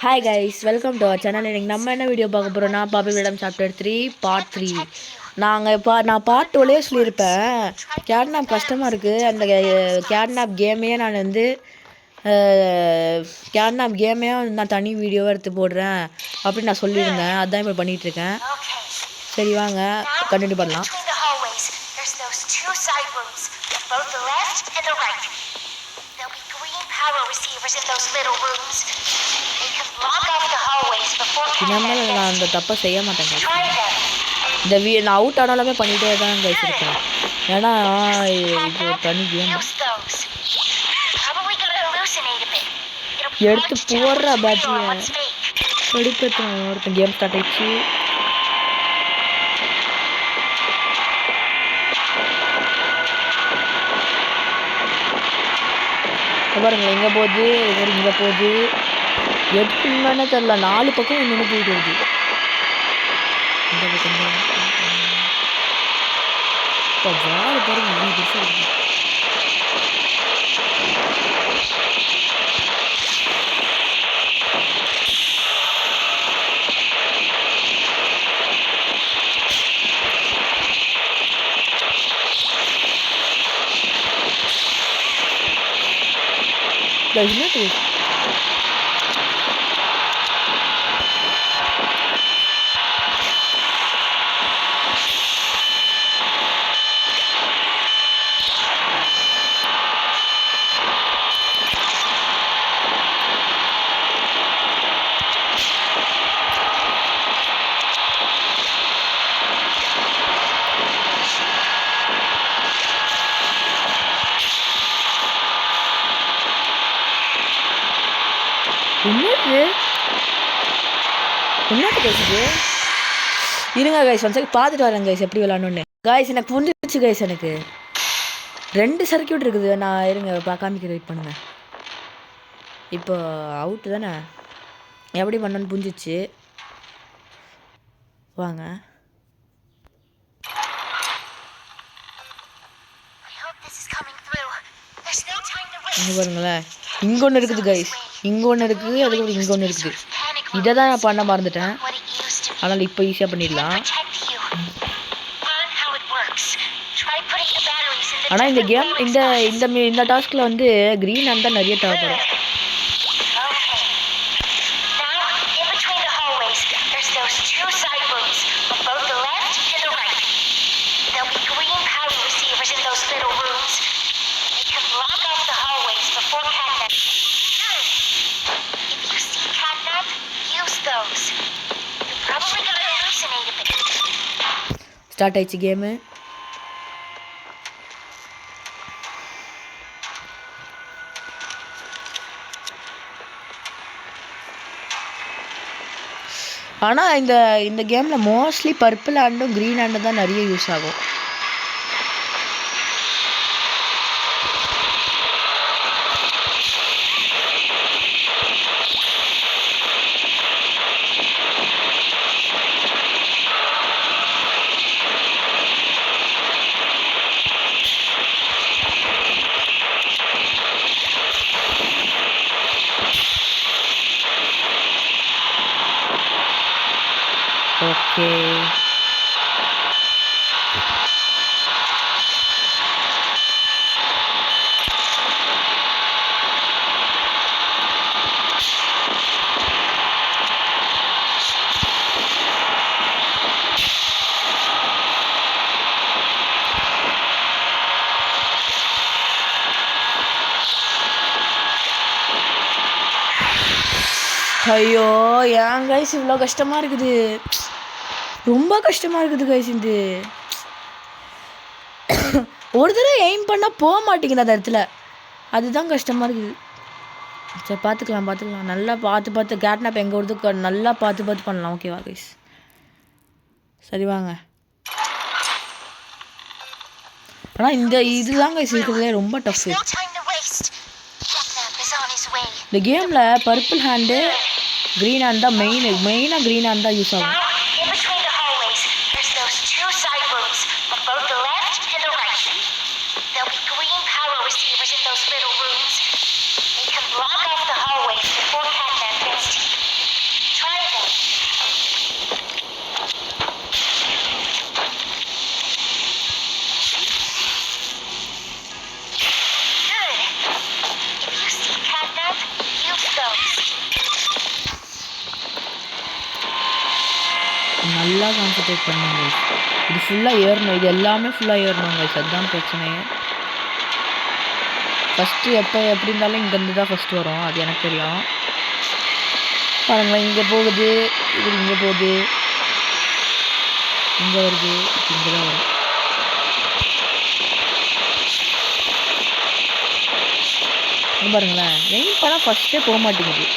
Hi guys, welcome to our channel. இன்றைக்கி நம்ம என்ன வீடியோ பார்க்க போகிறோன்னா, பாபிள் மேடம் சாப்டர் 3 பார்ட் 3. நான் பார்ட் 2லேயே சொல்லியிருப்பேன். கேட்னாப் கஷ்டமாக இருக்குது. அந்த கேட்னாப் கேமையே நான் கேட்னாப் கேமையே நான் தனி வீடியோவாக எடுத்து போடுறேன் அப்படின்னு நான் சொல்லியிருந்தேன். அதுதான் இப்போ பண்ணிகிட்ருக்கேன். சரி வாங்க கண்டினியூ பண்ணலாம். இனிமேல் நான் அந்த தப்பை செய்ய மாட்டேங்க. நான் அவுட் ஆனாலுமே பண்ணிகிட்டே தான் பேசியிருக்கேன். ஏன்னா இது தனி கேம். எடுத்து போடுற பேட்டரியை எடுக்கட்டும். ஒருத்தன் கேம் ஸ்டார்ட் ஆயிடுச்சு. பாருங்களேன், எங்கே போகுது, இங்கே போகுது. எப்படின்னு தெரியல. 4 பக்கம் இன்னொன்று போயிட்டு வருது. இந்த பக்கம் ஜாலி பாருங்க. என்னது என்னது பேசுது? இருங்க கைஸ், ஒன் செகண்ட் பார்த்துட்டு வரேன் கைஸ் எப்படி விளாடணுன்னு. கைஸ் எனக்கு புரிஞ்சிடுச்சு கைஸ். எனக்கு 2 சர்க்கியூட் இருக்குது. நான் இருங்க காமிக்கிற வெயிட் பண்ணுங்க. இப்போ அவுட்டு தானே, எப்படி பண்ணணுன்னு புரிஞ்சிச்சு. வாங்க இங்கே பாருங்களேன். இங்கே ஒன்று இருக்குது கைஸ், இங்கே ஒன்று இருக்குது, அதுக்கப்புறம் இங்கே ஒன்று இருக்குது. இதை தான் நான் பண்ண மறந்துட்டேன். ஆனால் இப்போ ஈஸியாக பண்ணிடலாம். ஆனால் இந்த கேம் இந்த டாஸ்கில் வந்து க்ரீன் ஹேண்ட் தான் நிறைய தேவைப்படும். ஸ்டார்ட் ஆயிடுச்சு கேமு. ஆனால் இந்த கேமில் மோஸ்ட்லி பர்பிள் ஹேண்டும் க்ரீன் ஹேண்டும் தான் நிறைய யூஸ் ஆகும். ஓகே, ஐயோ ஏன் கைஸ் இவ்வளோ கஷ்டமாக இருக்குது. ரொம்ப கஷ்டமாக இருக்குது கைஸ். இது ஒரு தடவை எய்ம் பண்ணால் போக மாட்டேங்குது அந்த இடத்துல. அதுதான் கஷ்டமாக இருக்குது. சரி பார்த்துக்கலாம். நல்லா பார்த்து கேட்னாப் எங்கே வருது நல்லா பார்த்து பண்ணலாம். ஓகேவா கைஸ்? சரி வாங்க. ஆனால் இதுதான் கைஸ் இருக்கிறதுலே ரொம்ப டஃப். இந்த கேமில் பர்பிள் ஹேண்டு க்ரீன் ஹேண்ட் தான் மெயினாக க்ரீன் ஹேண்ட் தான் யூஸ் ஆகும். நல்லா கான்சன்ட்ரேட் பண்ணுங்க கைஸ். இது ஃபுல்லாக ஏறணும், இது எல்லாமே ஃபுல்லாக ஏறணும் கைஸ். அதுதான் பிரச்சனையே. ஃபஸ்ட்டு எப்படி இருந்தாலும் இங்கேருந்து தான் ஃபஸ்ட்டு வரும், அது எனக்கு தெரியும். பாருங்களேன், இங்கே போகுது, இது இங்கே போகுது, இங்கே வருது, இங்கே தான் வரும். பாருங்களேன், எங்க படம் ஃபஸ்ட்டே போக மாட்டேங்குது.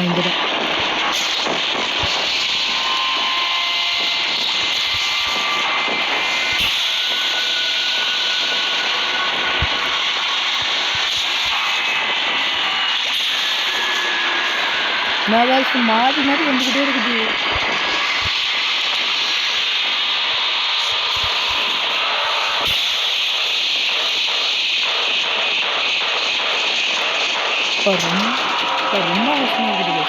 இங்கே தான் மாறி மாறி வந்துக்கிட்டே இருக்குது. ரொம்ப அவசியமாக இருக்குது.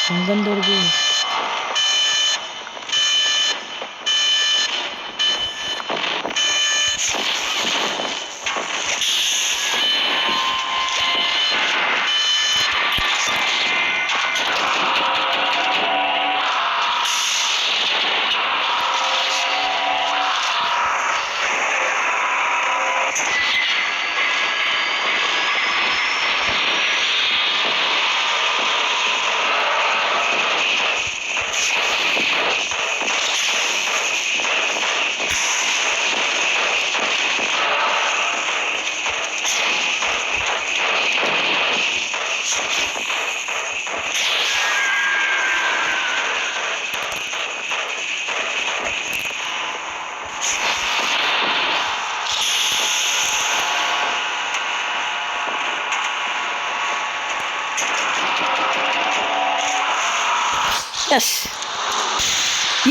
எங்கேருந்து வருது?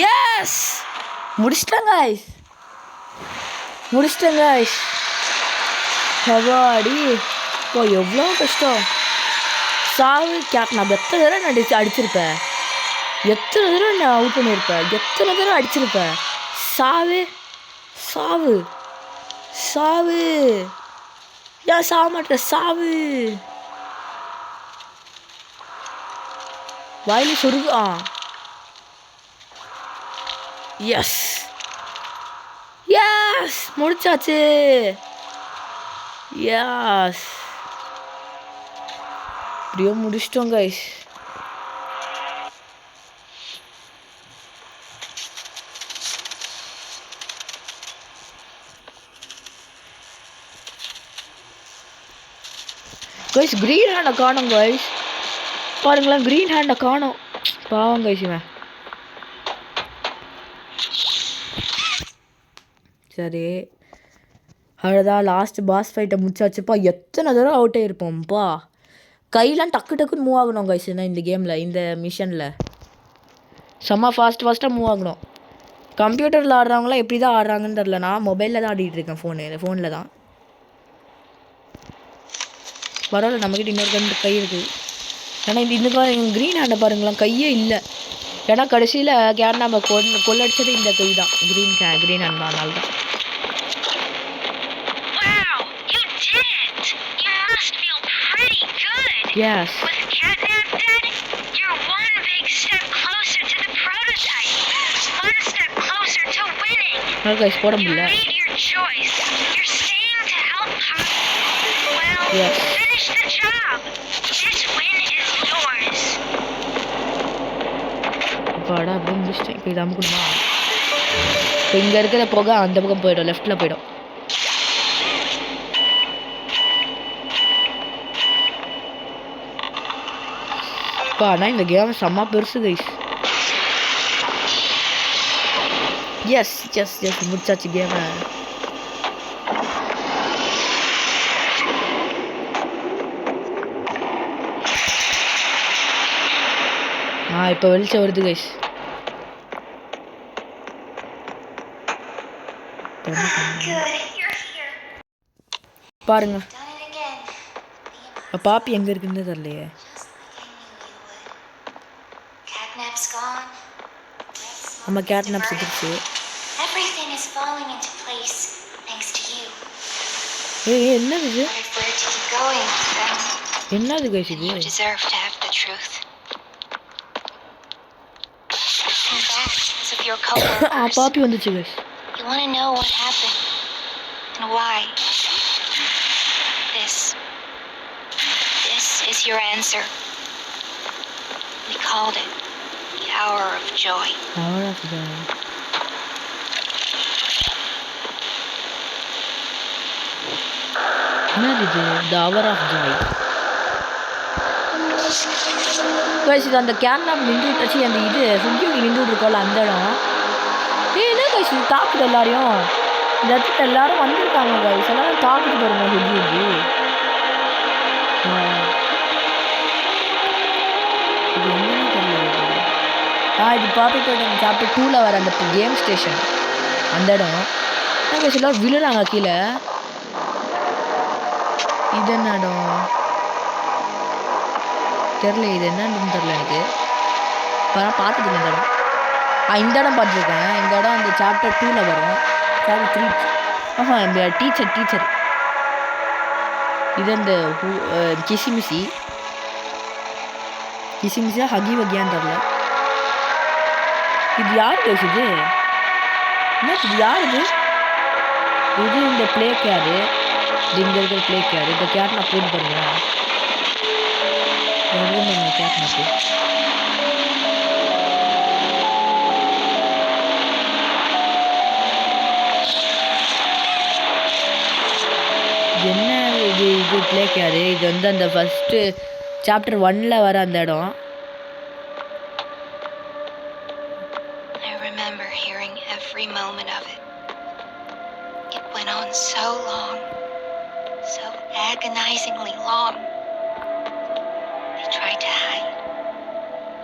Yes! முடிச்சிட்டேன் guys. அவாடி இப்போ எவ்வளோ கஷ்டம். சாவு கேப் நான் எத்தனை தடவை நான் அடிச்சிருப்பேன், எத்தனை தடவை நான் அவுட் பண்ணியிருப்பேன், எத்தனை தடவை அடிச்சிருப்பேன். சாவு ஏன் சாக மாட்டேன்? சாவு வாயில சொருகு. எஸ் முடிச்சாச்சு. இப்படியோ முடிச்சிட்டோம் கைஸ். கிரீன் ஹேண்டை காணும் கைஸ். பாருங்களேன், கிரீன் ஹேண்டை காணும். பாவம் கைஸ் இவன். சரி அவ்வளோதான் லாஸ்ட் பாஸ் ஃபைட்டை முடிச்சாச்சுப்பா. எத்தனை தடவை அவுட்டே இருப்போம்ப்பா. கையெல்லாம் டக்கு டக்குன்னு மூவ் ஆகணும் கைஸ். இந்த கேமில் இந்த மிஷனில் செம்ம ஃபாஸ்ட்டாக மூவ் ஆகணும். கம்ப்யூட்டரில் ஆடுறவங்களாம் எப்படி தான் ஆடுறாங்கன்னு தெரில. நான் மொபைலில் தான் ஆடிட்டு இருக்கேன். ஃபோனில் தான். பரவாயில்ல நம்மக்கிட்ட இன்னொரு 2 கை இருக்குது. ஏன்னா இந்த க்ரீன் ஹேண்டை பாருங்களேன் கையே இல்லை. ஏன்னா கடைசியில் நம்ம கொள்ளடிச்சது இந்த கை தான். க்ரீன் ஹேண்ட் தான். அதனால தான் yes with Catnap dead, you're one big step closer to the prototype. One step closer to winning. guys போட You முடியல. made your choice. You're staying to help Pop. Well, yes finish the job. This win is yours. பாடா அப்படியே முடிச்சிட்டேன். இப்போ இது அமுக்கணுமா? இப்போ இங்கே இருக்கிற போக அந்த பக்கம் போயிடும். லெஃப்ட்டில் போயிடும். ஆனால் இந்த கேம் செம்ம பெருசு கைஸ். எஸ் எஸ் எஸ் முடிச்சாச்சு கேமை. இப்போ வெளிச்சம் வருது கைஸ். பாருங்க பாப்பி எங்க இருக்குன்னு தெரியலையே. நம்ம கேட்னாப் செத்துருச்சு. என்னது இது? என்னது கைஸ் இது? பாப்பி வந்துச்சு guys. You want to know what happened and why? This is your answer. We called it the Hour of Joy. Hour of Joy. என்னது இது? The Hour of Joy. Guys இது அந்த கேட்னாப் நின்று வச்சு அந்த இது சுங்கியோகி நின்று இருக்கோம்ல அந்த இடம். என்ன கைஸ் இது தாக்குது எல்லாரையும். இந்த இடத்துல எல்லாரும் வந்திருக்காங்க கைஸ். எல்லாரும் தாக்குது பாருங்க சுங்கியோகி. இது என்னன்னு தெரியல. இது பார்த்துட்டு சாப்பிட்டு 2ல் வர அந்த கேம் ஸ்டேஷன் அந்த இடம். கைஸ் எல்லாரும் விழுறாங்க கீழே. இது என்ன இடம் தெரில. இது என்னன்னு தெரில எனக்கு. இப்போ நான் பார்த்துருக்கேன் இந்த இடம். இந்த இடம் பார்த்துருக்கேன். இந்த இடம் அந்த சாப்டர் 2ல் வரும். சாப்டர் 3 இந்த டீச்சர் இது அந்த கிசிமிசியா ஹகி வகியான்னு தெரில. இது யார் பேசுது? என்ன இது யார் இது? இது இந்த பிளே கேரு. இது இங்கே இருக்கிற பிளே கேரு. இந்த கேர் நான் போட்டு பாருங்க. கேட்னாப்பு என்ன இது பிளே கேரு. இது வந்து அந்த ஃபஸ்ட்டு சாப்டர் 1ல் வர அந்த இடம். I remember hearing every moment of it. It went on so long, so agonizingly long. They tried to hide,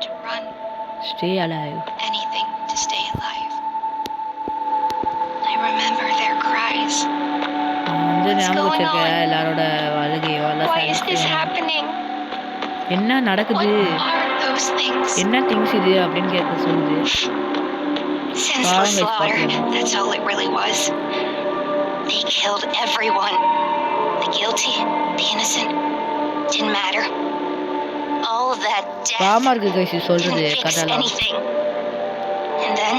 to run. Stay alive. Anything to stay alive. I remember their cries. எல்லாரோட அழுகையோ என்ன நடக்குது, என்ன things இது அப்படின்னு கேட்க சொல்லுது. Senseless slaughter, that's all it really was. They killed everyone. The guilty, the innocent, didn't matter. All of that death didn't fix anything. And then,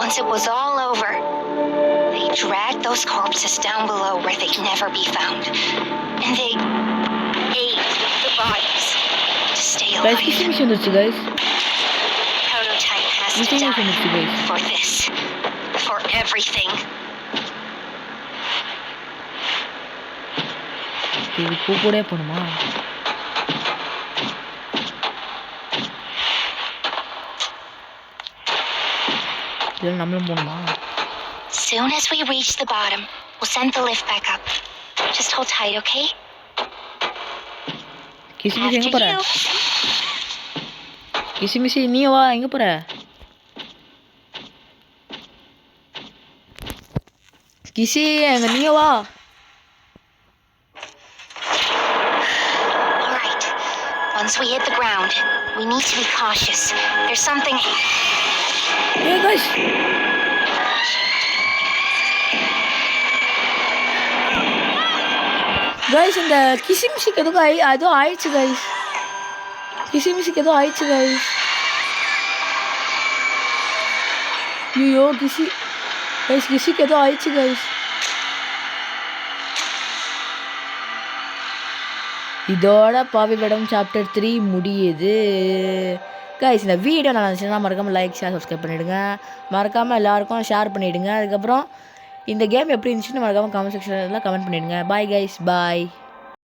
once it was all over, they dragged those corpses down below where they'd never be found. And they ate the bodies to stay alive. Prototype has to die for this, for everything. இது பூக்கூடே போணுமா? இதில் நம்மளும் போகணுமா? Soon as we reach the bottom, we'll send the lift back up. Just hold tight, okay? கிசிமிசி எங்கே After போகிற? you. கிசிமிசி நீ வா, எங்கே போகிற? கிசி எங்க நீ வா. All right. Once we hit the ground, we need to be cautious. There's something. ஏய் கைஸ், கைஸ் இந்த கிசிமிசிக்கு ஏதோ ஆயிடுச்சு கைஸ். கிசிமிசிக்கு ஏதோ ஆயிடுச்சு கைஸ். ஐயோ கிசிக்கு ஏதோ ஆயிடுச்சு கைஸ். இதோட பாவி படம் சாப்டர் 3 முடியுது கைஸ். இந்த வீடியோ நல்லா இருந்துச்சுன்னா மறக்காமல் லைக் ஷேர் சப்ஸ்கிரைப் பண்ணிவிடுங்க. மறக்காமல் எல்லாருக்கும் ஷேர் பண்ணிவிடுங்க. அதுக்கப்புறம் இந்த கேம் எப்படி இருந்துச்சுன்னு மறக்காமல் கமெண்ட் செக்ஷனில் கமெண்ட் பண்ணிவிடுங்க. பாய் கைஸ், பாய்.